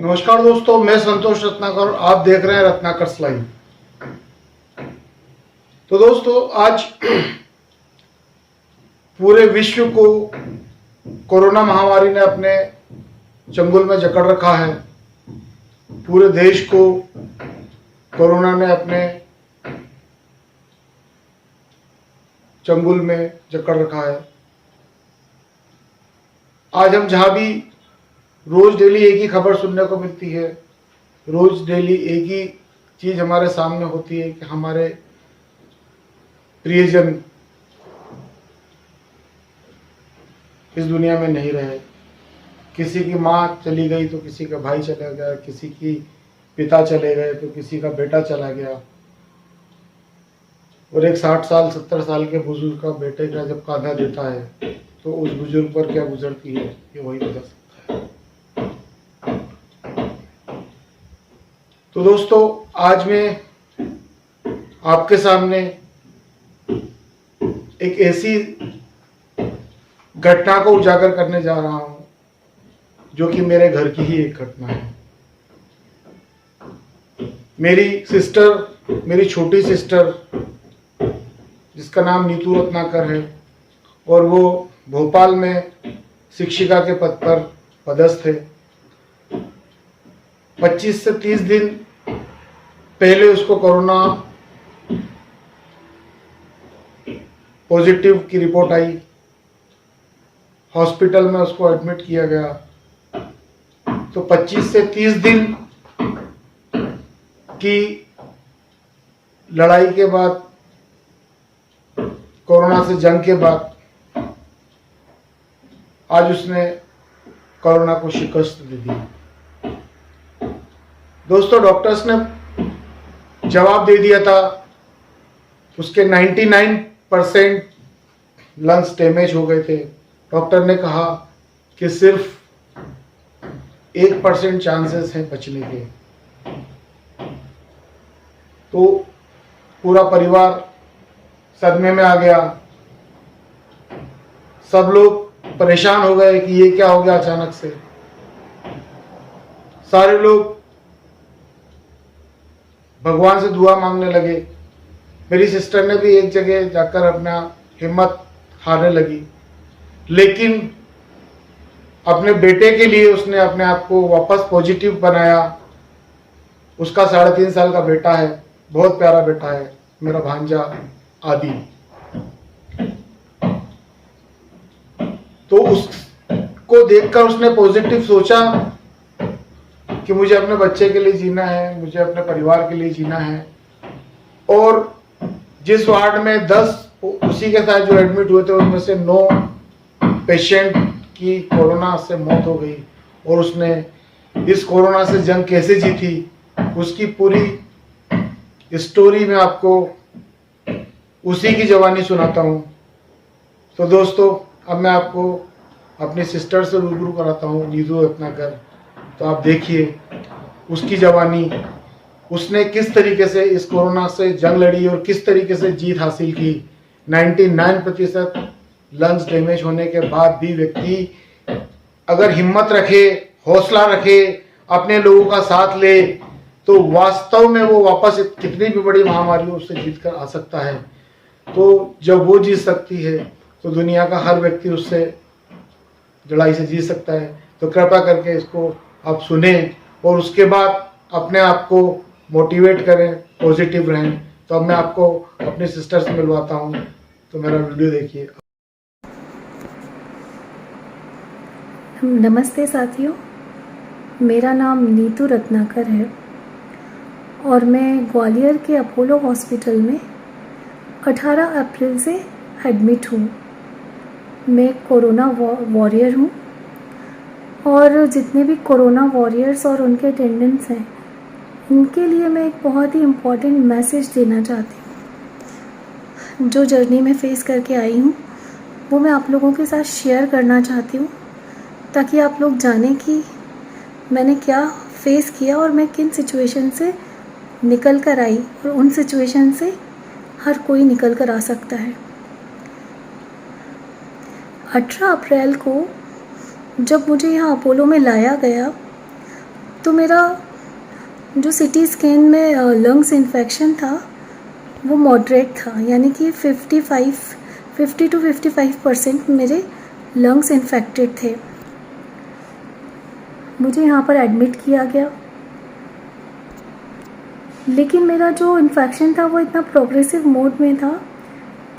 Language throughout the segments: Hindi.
नमस्कार दोस्तों, मैं संतोष रत्नाकर और आप देख रहे हैं रत्नाकर लाइव। तो दोस्तों, आज पूरे विश्व को कोरोना महामारी ने अपने चंगुल में जकड़ रखा है। पूरे देश को कोरोना ने अपने चंगुल में जकड़ रखा है। आज हम जहां भी रोज डेली एक ही खबर सुनने को मिलती है, रोज डेली एक ही चीज हमारे सामने होती है कि हमारे प्रियजन इस दुनिया में नहीं रहे। किसी की माँ चली गई तो किसी का भाई चला गया, किसी की पिता चले गए तो किसी का बेटा चला गया। और एक 60 साल 70 साल के बुजुर्ग का बेटे का जब कांधा देता है तो उस बुजुर्ग पर क्या गुजरती है ये वही बता सकता है। तो दोस्तों, आज मैं आपके सामने एक ऐसी घटना को उजागर करने जा रहा हूं जो कि मेरे घर की ही एक घटना है। मेरी छोटी सिस्टर जिसका नाम नीतू रत्नाकर है और वो भोपाल में शिक्षिका के पद पर पदस्थ है। 25 से 30 दिन पहले उसको कोरोना पॉजिटिव की रिपोर्ट आई। हॉस्पिटल में उसको एडमिट किया गया। तो 25 से 30 दिन की लड़ाई के बाद, कोरोना से जंग के बाद आज उसने कोरोना को शिकस्त दे दी। दोस्तों, डॉक्टर्स ने जवाब दे दिया था, उसके 99% लंग्स डैमेज हो गए थे। डॉक्टर ने कहा कि सिर्फ 1% चांसेस हैं बचने के। तो पूरा परिवार सदमे में आ गया। सब लोग परेशान हो गए कि ये क्या हो गया अचानक से। सारे लोग भगवान से दुआ मांगने लगे। मेरी सिस्टर ने भी एक जगह जाकर अपना हिम्मत हारने लगी, लेकिन अपने बेटे के लिए उसने अपने आप को वापस पॉजिटिव बनाया। उसका 3.5 साल का बेटा है, बहुत प्यारा बेटा है, मेरा भांजा आदि। तो उसको देखकर उसने पॉजिटिव सोचा कि मुझे अपने बच्चे के लिए जीना है, मुझे अपने परिवार के लिए जीना है। और जिस वार्ड में 10 उसी के साथ जो एडमिट हुए थे उनमें से 9 पेशेंट की कोरोना से मौत हो गई। और उसने इस कोरोना से जंग कैसे जीती उसकी पूरी स्टोरी में आपको उसी की जवानी सुनाता हूँ। तो दोस्तों, अब मैं आपको अपनी सिस्टर से रूबरू कराता हूँ, नीतू रत्नाकर। तो आप देखिए उसकी जवानी, उसने किस तरीके से इस कोरोना से जंग लड़ी और किस तरीके से जीत हासिल की। 99% लंग्स डैमेज होने के बाद भी व्यक्ति अगर हिम्मत रखे, हौसला रखे, अपने लोगों का साथ ले, तो वास्तव में वो वापस कितनी भी बड़ी महामारी हो उससे जीत कर आ सकता है। तो जब वो जीत सकती है तो दुनिया का हर व्यक्ति उससे लड़ाई से जीत सकता है। तो कृपया करके इसको आप सुने और उसके बाद अपने आप को मोटिवेट करें, पॉजिटिव रहें। तो अब मैं आपको अपने सिस्टर से मिलवाता हूँ, तो मेरा वीडियो देखिए। नमस्ते साथियों, मेरा नाम नीतू रत्नाकर है और मैं ग्वालियर के अपोलो हॉस्पिटल में 18 अप्रैल से एडमिट हूँ। मैं कोरोना वॉरियर हूँ और जितने भी कोरोना वॉरियर्स और उनके अटेंडेंट्स हैं, इनके लिए मैं एक बहुत ही इम्पोर्टेंट मैसेज देना चाहती हूँ। जो जर्नी में फ़ेस करके आई हूँ वो मैं आप लोगों के साथ शेयर करना चाहती हूँ, ताकि आप लोग जानें कि मैंने क्या फ़ेस किया और मैं किन सिचुएशन से निकल कर आई और उन सिचुएशन से हर कोई निकल कर आ सकता है। 18 अप्रैल को जब मुझे यहाँ अपोलो में लाया गया तो मेरा जो सीटी स्कैन में लंग्स इन्फेक्शन था वो मॉडरेट था, यानी कि 50 to 55% मेरे लंग्स इन्फेक्टेड थे। मुझे यहाँ पर एडमिट किया गया, लेकिन मेरा जो इन्फेक्शन था वो इतना प्रोग्रेसिव मोड में था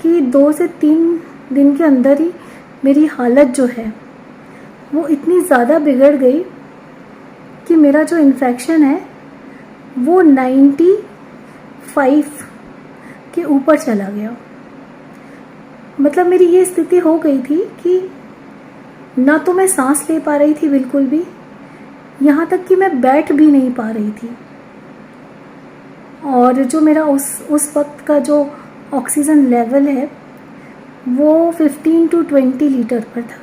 कि 2 से 3 दिन के अंदर ही मेरी हालत जो है वो इतनी ज़्यादा बिगड़ गई कि मेरा जो इन्फेक्शन है वो 95 के ऊपर चला गया। मतलब मेरी ये स्थिति हो गई थी कि ना तो मैं सांस ले पा रही थी बिल्कुल भी, यहाँ तक कि मैं बैठ भी नहीं पा रही थी। और जो मेरा उस वक्त का जो ऑक्सीजन लेवल है वो 15 to 20 लीटर पर था।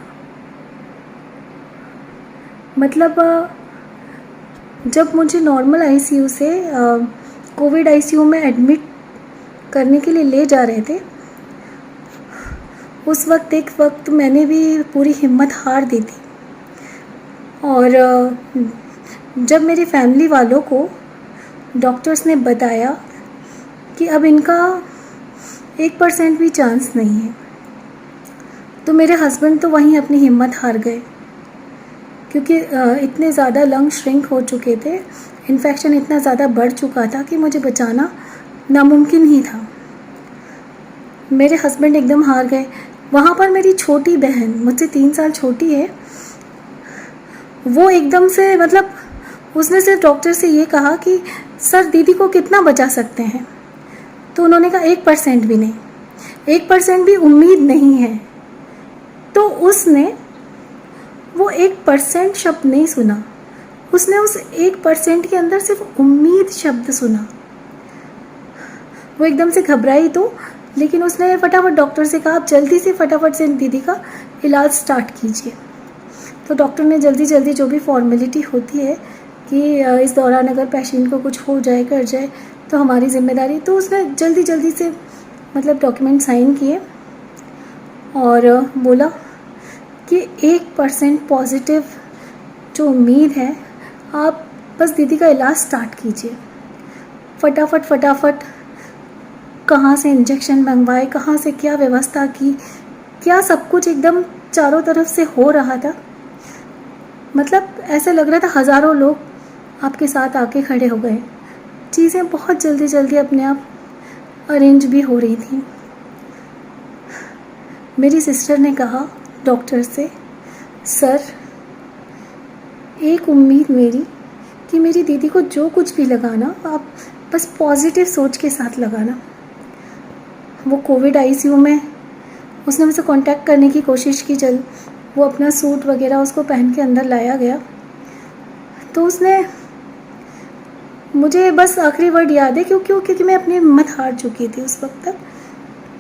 मतलब जब मुझे नॉर्मल आईसीयू से कोविड आईसीयू में एडमिट करने के लिए ले जा रहे थे, उस वक्त एक वक्त मैंने भी पूरी हिम्मत हार दी थी। और जब मेरी फैमिली वालों को डॉक्टर्स ने बताया कि अब इनका 1% भी चांस नहीं है, तो मेरे हस्बैंड तो वहीं अपनी हिम्मत हार गए, क्योंकि इतने ज़्यादा लंग श्रिंक हो चुके थे, इन्फेक्शन इतना ज़्यादा बढ़ चुका था कि मुझे बचाना नामुमकिन ही था। मेरे हस्बैंड एकदम हार गए। वहाँ पर मेरी छोटी बहन, मुझसे 3 साल छोटी है, वो एकदम से मतलब उसने सिर्फ डॉक्टर से ये कहा कि सर दीदी को कितना बचा सकते हैं। तो उन्होंने कहा 1% भी नहीं, 1% भी उम्मीद नहीं है। तो उसने वो 1% शब्द नहीं सुना, उसने उस 1% के अंदर सिर्फ उम्मीद शब्द सुना। वो एकदम से घबराई तो, लेकिन उसने फटाफट डॉक्टर से कहा आप जल्दी से फटाफट से दीदी का इलाज स्टार्ट कीजिए। तो डॉक्टर ने जल्दी जल्दी जो भी फॉर्मेलिटी होती है कि इस दौरान अगर पेशेंट को कुछ हो जाए कर जाए तो हमारी जिम्मेदारी, तो उसने जल्दी जल्दी से मतलब डॉक्यूमेंट साइन किए और बोला कि 1% पॉजिटिव जो उम्मीद है, आप बस दीदी का इलाज स्टार्ट कीजिए। फटाफट कहाँ से इंजेक्शन मंगवाए, कहाँ से क्या व्यवस्था की, क्या सब कुछ एकदम चारों तरफ से हो रहा था। मतलब ऐसा लग रहा था हज़ारों लोग आपके साथ आके खड़े हो गए। चीज़ें बहुत जल्दी जल्दी अपने आप अरेंज भी हो रही थी। मेरी सिस्टर ने कहा डॉक्टर से, सर एक उम्मीद मेरी कि मेरी दीदी को जो कुछ भी लगाना आप बस पॉजिटिव सोच के साथ लगाना। वो कोविड आईसीयू में उसने मुझसे कांटेक्ट करने की कोशिश की, चल वो अपना सूट वगैरह उसको पहन के अंदर लाया गया। तो उसने मुझे बस आखिरी वर्ड याद है क्योंकि मैं अपनी हिम्मत हार चुकी थी उस वक्त तक,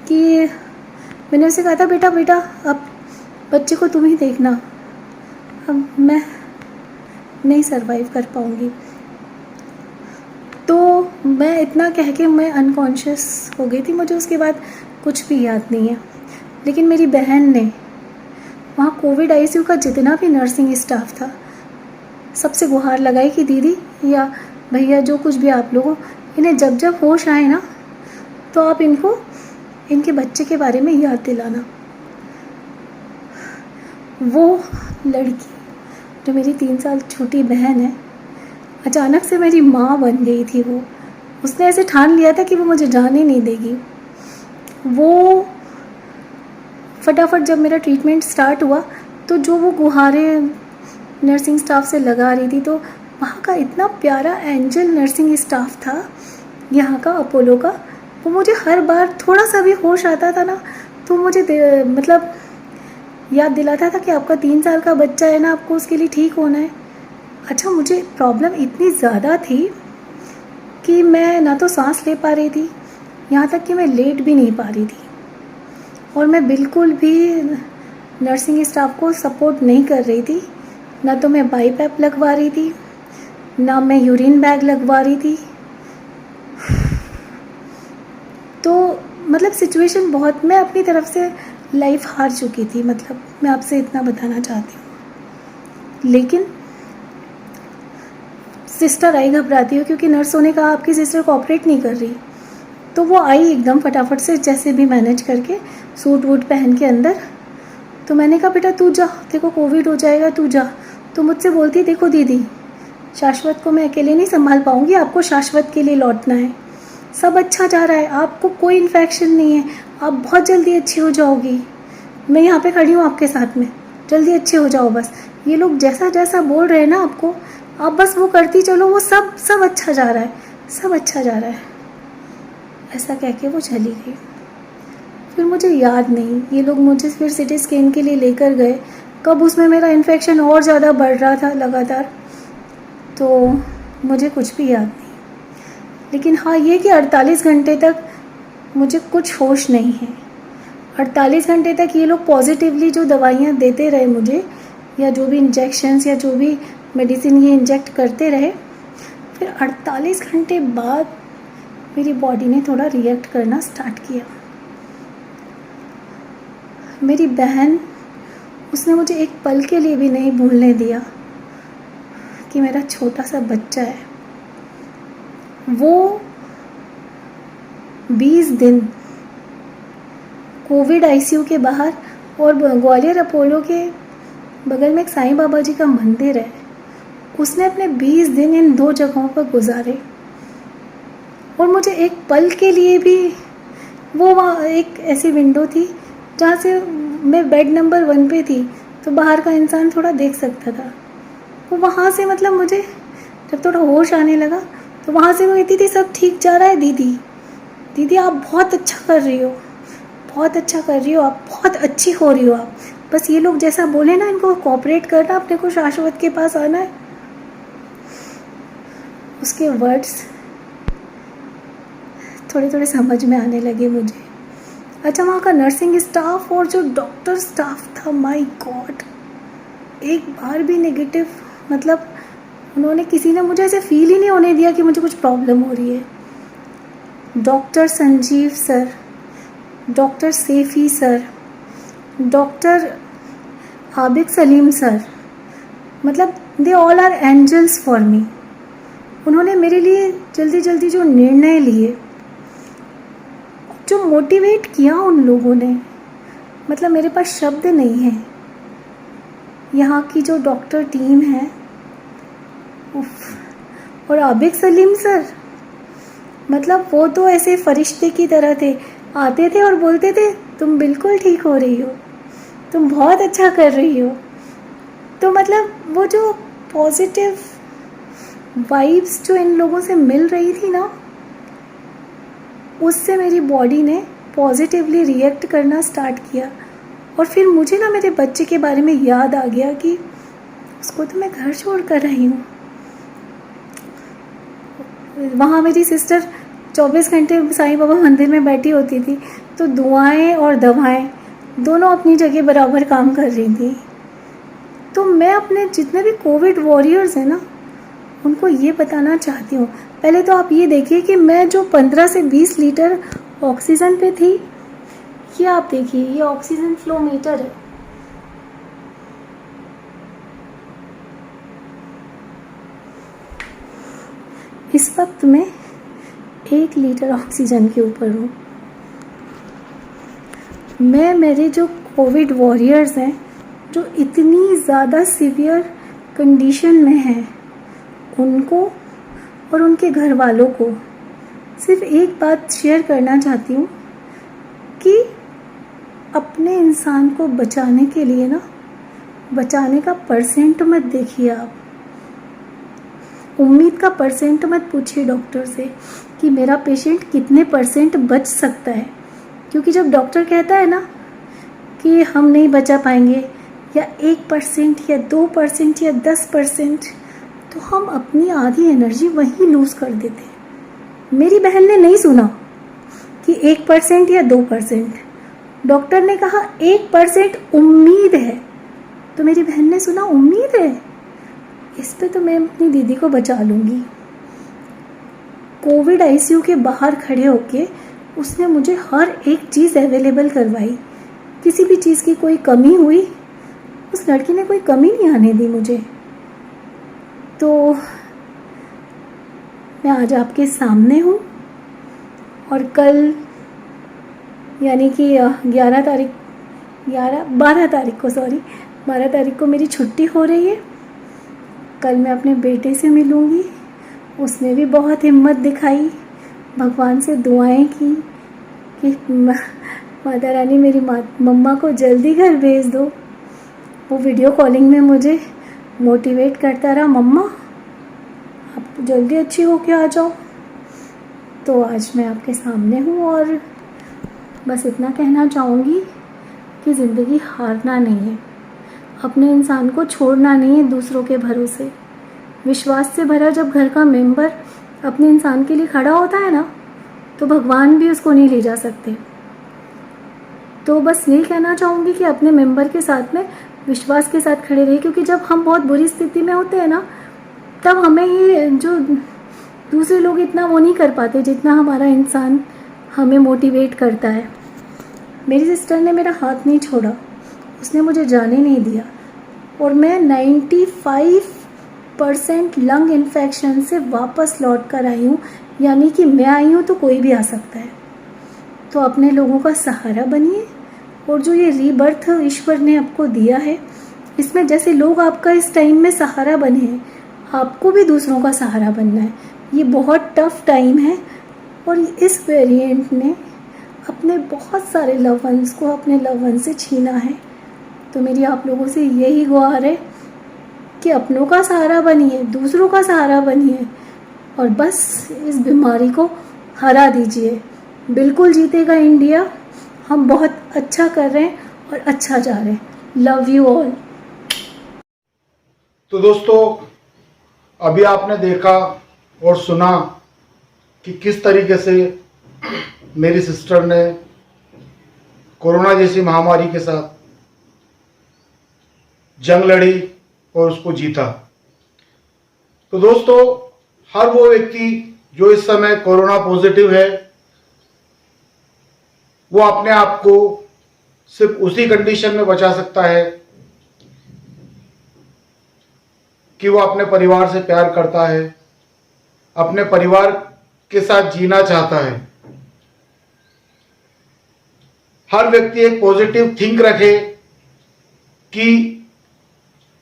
कि मैंने उसे कहा था बेटा अब बच्चे को तुम ही देखना, अब मैं नहीं सरवाइव कर पाऊँगी। तो मैं इतना कह के मैं अनकॉन्शियस हो गई थी, मुझे उसके बाद कुछ भी याद नहीं है। लेकिन मेरी बहन ने वहाँ कोविड आईसीयू का जितना भी नर्सिंग स्टाफ था सबसे गुहार लगाई कि दीदी या भैया जो कुछ भी आप लोगों, इन्हें जब जब होश आए ना तो आप इनको इनके बच्चे के बारे में याद दिलाना। वो लड़की जो मेरी 3 साल छोटी बहन है, अचानक से मेरी माँ बन गई थी। वो उसने ऐसे ठान लिया था कि वो मुझे जाने नहीं देगी। वो फटाफट जब मेरा ट्रीटमेंट स्टार्ट हुआ तो जो वो गुहारें नर्सिंग स्टाफ से लगा रही थी, तो वहाँ का इतना प्यारा एंजल नर्सिंग स्टाफ था यहाँ का अपोलो का, वो मुझे हर बार थोड़ा सा भी होश आता था ना तो मुझे मतलब याद दिलाता था कि आपका 3 साल का बच्चा है ना, आपको उसके लिए ठीक होना है। अच्छा, मुझे प्रॉब्लम इतनी ज़्यादा थी कि मैं ना तो सांस ले पा रही थी, यहाँ तक कि मैं लेट भी नहीं पा रही थी, और मैं बिल्कुल भी नर्सिंग स्टाफ को सपोर्ट नहीं कर रही थी। ना तो मैं बाईपैप लगवा रही थी, ना मैं यूरिन बैग लगवा रही थी। तो मतलब सिचुएशन बहुत, मैं अपनी तरफ से लाइफ हार चुकी थी, मतलब मैं आपसे इतना बताना चाहती हूँ। लेकिन सिस्टर आई घबराती हुई, क्योंकि नर्सों ने कहा आपकी सिस्टर कोऑपरेट नहीं कर रही। तो वो आई एकदम फटाफट से, जैसे भी मैनेज करके, सूट वूट पहन के अंदर। तो मैंने कहा बेटा तू जा, तेरे को कोविड हो जाएगा, तू जा। तो मुझसे बोलती, देखो दीदी, शाश्वत को मैं अकेले नहीं संभाल पाऊँगी, आपको शाश्वत के लिए लौटना है। सब अच्छा जा रहा है, आपको कोई इन्फेक्शन नहीं है, आप बहुत जल्दी अच्छी हो जाओगी, मैं यहाँ पे खड़ी हूँ आपके साथ में, जल्दी अच्छे हो जाओ बस। ये लोग जैसा जैसा बोल रहे हैं ना आपको, आप बस वो करती चलो, वो सब अच्छा जा रहा है, सब अच्छा जा रहा है। ऐसा कह के वो चली गई। फिर मुझे याद नहीं, ये लोग मुझे फिर सिटी स्कैन के लिए लेकर गए। कब उसमें मेरा इन्फेक्शन और ज़्यादा बढ़ रहा था लगातार, तो मुझे कुछ भी याद नहीं। लेकिन हाँ, ये कि 48 घंटे तक मुझे कुछ होश नहीं है। 48 घंटे तक ये लोग पॉजिटिवली जो दवाइयाँ देते रहे मुझे, या जो भी इंजेक्शन्स या जो भी मेडिसिन ये इंजेक्ट करते रहे। फिर 48 घंटे बाद मेरी बॉडी ने थोड़ा रिएक्ट करना स्टार्ट किया। मेरी बहन, उसने मुझे एक पल के लिए भी नहीं भूलने दिया कि मेरा छोटा सा बच्चा है। वो 20 दिन कोविड आईसीयू के बाहर, और ग्वालियर अपोलो के बगल में एक साईं बाबा जी का मंदिर है, उसने अपने 20 दिन इन 2 जगहों पर गुजारे। और मुझे एक पल के लिए भी, वो वहाँ एक ऐसी विंडो थी जहाँ से मैं बेड नंबर 1 पे थी, तो बाहर का इंसान थोड़ा देख सकता था। वो वहाँ से, मतलब मुझे जब थोड़ा होश आने लगा, तो वहाँ से वो कहती थी सब ठीक जा रहा है दीदी, दीदी आप बहुत अच्छा कर रही हो, बहुत अच्छा कर रही हो, आप बहुत अच्छी हो रही हो आप, बस ये लोग जैसा बोले ना, इनको कोऑपरेट करना, अपने को शाश्वत के पास आना है। उसके वर्ड्स थोड़े थोड़े समझ में आने लगे मुझे। अच्छा, वहाँ का नर्सिंग स्टाफ और जो डॉक्टर स्टाफ था, माय गॉड, एक बार भी नेगेटिव, मतलब उन्होंने, किसी ने मुझे ऐसे फील ही नहीं होने दिया कि मुझे कुछ प्रॉब्लम हो रही है। Doctor Sanjeev sir, doctor Saifi sir, doctor Abid Salim sir, मतलब they all are angels for me. उन्होंने मेरे लिए जल्दी जल्दी जो निर्णय लिए, जो मोटिवेट किया उन लोगों ने, मतलब मेरे पास शब्द नहीं है। यहाँ की जो डॉक्टर टीम है, उफ। और आबिद सलीम सर, मतलब वो तो ऐसे फरिश्ते की तरह थे, आते थे और बोलते थे तुम बिल्कुल ठीक हो रही हो, तुम बहुत अच्छा कर रही हो। तो मतलब वो जो पॉजिटिव वाइब्स जो इन लोगों से मिल रही थी ना, उससे मेरी बॉडी ने पॉजिटिवली रिएक्ट करना स्टार्ट किया। और फिर मुझे ना मेरे बच्चे के बारे में याद आ गया कि उसको तो मैं घर छोड़ कर रही हूँ। वहाँ मेरी सिस्टर 24 घंटे साईं बाबा मंदिर में बैठी होती थी, तो दुआएं और दवाएं दोनों अपनी जगह बराबर काम कर रही थी। तो मैं अपने जितने भी कोविड वॉरियर्स हैं ना, उनको ये बताना चाहती हूँ। पहले तो आप ये देखिए कि मैं जो 15 से 20 लीटर ऑक्सीजन पे थी, ये आप देखिए, ये ऑक्सीजन फ्लो मीटर है। इस वक्त मैं 1 लीटर ऑक्सीजन के ऊपर हूँ। मैं, मेरे जो कोविड वॉरियर्स हैं, जो इतनी ज़्यादा सीवियर कंडीशन में हैं, उनको और उनके घर वालों को सिर्फ एक बात शेयर करना चाहती हूँ कि अपने इंसान को बचाने के लिए ना, बचाने का परसेंट मत देखिए आप, उम्मीद का परसेंट मत पूछिए डॉक्टर से कि मेरा पेशेंट कितने परसेंट बच सकता है। क्योंकि जब डॉक्टर कहता है ना कि हम नहीं बचा पाएंगे, या 1% या 2% या 10%, तो हम अपनी आधी एनर्जी वहीं लूज़ कर देते हैं। मेरी बहन ने नहीं सुना कि 1% या 2%, डॉक्टर ने कहा 1% उम्मीद है, तो मेरी बहन ने सुना उम्मीद है, इस पे तो मैं अपनी दीदी को बचा लूँगी। कोविड आईसीयू के बाहर खड़े होके उसने मुझे हर एक चीज़ अवेलेबल करवाई। किसी भी चीज़ की कोई कमी हुई, उस लड़की ने कोई कमी नहीं आने दी मुझे। तो मैं आज आपके सामने हूँ और कल यानी कि 12 तारीख को मेरी छुट्टी हो रही है। कल मैं अपने बेटे से मिलूँगी। उसने भी बहुत हिम्मत दिखाई, भगवान से दुआएं की कि माता रानी मेरी मम्मा को जल्दी घर भेज दो। वो वीडियो कॉलिंग में मुझे मोटिवेट करता रहा, मम्मा आप जल्दी अच्छी हो के आ जाओ। तो आज मैं आपके सामने हूँ और बस इतना कहना चाहूँगी कि ज़िंदगी हारना नहीं है, अपने इंसान को छोड़ना नहीं है दूसरों के भरोसे। विश्वास से भरा जब घर का मेंबर अपने इंसान के लिए खड़ा होता है ना, तो भगवान भी उसको नहीं ले जा सकते। तो बस यही कहना चाहूँगी कि अपने मेंबर के साथ में विश्वास के साथ खड़े रहिए, क्योंकि जब हम बहुत बुरी स्थिति में होते हैं ना, तब हमें ये जो दूसरे लोग इतना वो नहीं कर पाते जितना हमारा इंसान हमें मोटिवेट करता है। मेरी सिस्टर ने मेरा हाथ नहीं छोड़ा, उसने मुझे जाने नहीं दिया और मैं 95% लंग इन्फेक्शन से वापस लौट कर आई हूँ। यानी कि मैं आई हूँ तो कोई भी आ सकता है। तो अपने लोगों का सहारा बनिए और जो ये रीबर्थ ईश्वर ने आपको दिया है, इसमें जैसे लोग आपका इस टाइम में सहारा बने हैं, आपको भी दूसरों का सहारा बनना है। ये बहुत टफ टाइम है और इस वेरिएंट ने अपने बहुत सारे लव वंस को अपने लव वन से छीना है। तो मेरी आप लोगों से यही गुहार है कि अपनों का सहारा बनिए, दूसरों का सहारा बनिए और बस इस बीमारी को हरा दीजिए। बिल्कुल जीतेगा इंडिया। हम बहुत अच्छा कर रहे हैं और अच्छा जा रहे हैं। Love you all. तो दोस्तों, अभी आपने देखा और सुना कि किस तरीके से मेरी सिस्टर ने कोरोना जैसी महामारी के साथ जंग लड़ी और उसको जीता। तो दोस्तों, हर वो व्यक्ति जो इस समय कोरोना पॉजिटिव है, वो अपने आप को सिर्फ उसी कंडीशन में बचा सकता है कि वो अपने परिवार से प्यार करता है, अपने परिवार के साथ जीना चाहता है। हर व्यक्ति एक पॉजिटिव थिंक रखे कि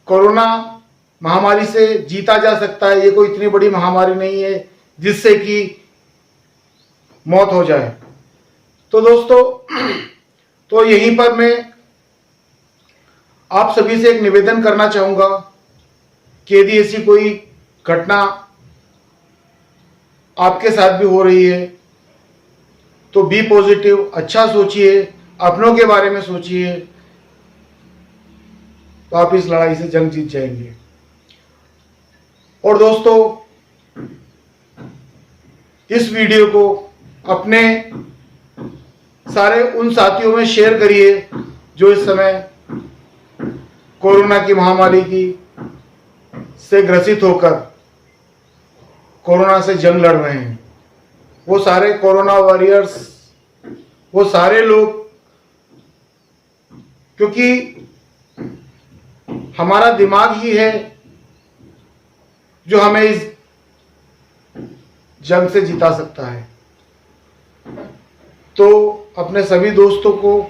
कोरोना महामारी से जीता जा सकता है। ये कोई इतनी बड़ी महामारी नहीं है जिससे कि मौत हो जाए। तो दोस्तों, तो यहीं पर मैं आप सभी से एक निवेदन करना चाहूंगा कि यदि ऐसी कोई घटना आपके साथ भी हो रही है तो बी पॉजिटिव, अच्छा सोचिए, अपनों के बारे में सोचिए, तो आप इस लड़ाई से जंग जीत जाएंगे। और दोस्तों, इस वीडियो को अपने सारे उन साथियों में शेयर करिए जो इस समय कोरोना की महामारी की से ग्रसित होकर कोरोना से जंग लड़ रहे हैं। वो सारे कोरोना वॉरियर्स, वो सारे लोग, क्योंकि हमारा दिमाग ही है जो हमें इस जंग से जिता सकता है। तो अपने सभी दोस्तों को,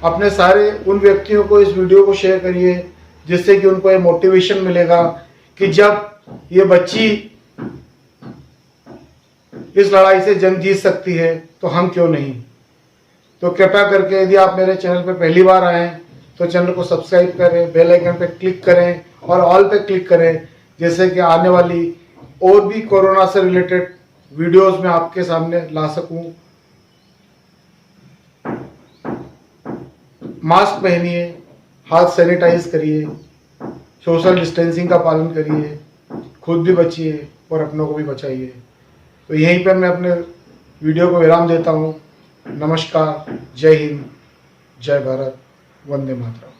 अपने सारे उन व्यक्तियों को इस वीडियो को शेयर करिए जिससे कि उनको ये मोटिवेशन मिलेगा कि जब ये बच्ची इस लड़ाई से जंग जीत सकती है तो हम क्यों नहीं। तो कृपया करके यदि आप मेरे चैनल पर पहली बार आए हैं तो चैनल को सब्सक्राइब करें, बेल आइकन पे क्लिक करें और ऑल पे क्लिक करें, जैसे कि आने वाली और भी कोरोना से रिलेटेड वीडियोस में आपके सामने ला सकूं। मास्क पहनिए, हाथ सैनिटाइज करिए, सोशल डिस्टेंसिंग का पालन करिए, खुद भी बचिए और अपनों को भी बचाइए। तो यहीं पर मैं अपने वीडियो को विराम देता हूँ। नमस्कार, जय हिंद, जय भारत, वंदे मातरम।